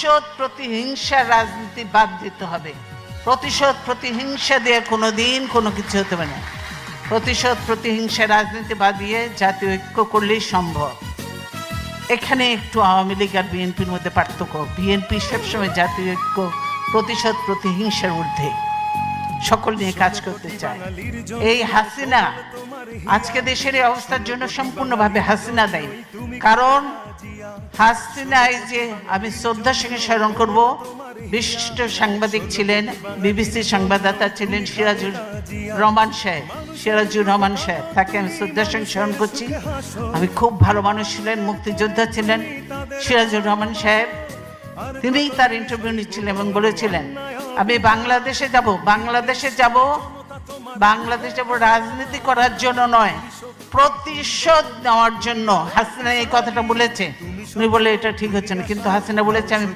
প্রতিশোধ প্রতিহিংসার রাজনীতি বাদ দিতে হবে। প্রতিশোধ প্রতিহিংসা দিয়ে কোনোদিন কোনো কিছু হতে পারে না। প্রতিশোধ প্রতিহিংসার রাজনীতি বাদ দিয়ে জাতীয় ঐক্য করলেই সম্ভব। এখানে একটু আওয়ামী লীগ আর বিএনপির মধ্যে পার্থক্য। বিএনপি সবসময় জাতীয় ঐক্য, প্রতিশোধ প্রতিহিংসার ঊর্ধ্বে সকল নিয়ে কাজ করতে চায়। এই হাসিনা আজকে দেশের এই অবস্থার জন্য সম্পূর্ণভাবে হাসিনা দায়ী। কারণ হাসিনা, এই যে আমি শ্রদ্ধার সঙ্গে স্মরণ করব, বিশিষ্ট সাংবাদিক ছিলেন, বিবিসির সংবাদদাতা ছিলেন সিরাজুর রহমান সাহেব, তাকে আমি শ্রদ্ধার সঙ্গে স্মরণ করছি। আমি খুব ভালো মানুষ ছিলেন, মুক্তিযোদ্ধা ছিলেন সিরাজুর রহমান সাহেব। তিনিই তার ইন্টারভিউ নিচ্ছিলেন এবং বলেছিলেন, আমি বাংলাদেশে যাব রাজনীতি করার জন্য নয়, প্রতিশোধ নেওয়ার জন্য। হাসিনা এই কথাটা বলেছে। উনি বলে এটা ঠিক হচ্ছে না, কিন্তু হাসিনা বলেছে আমি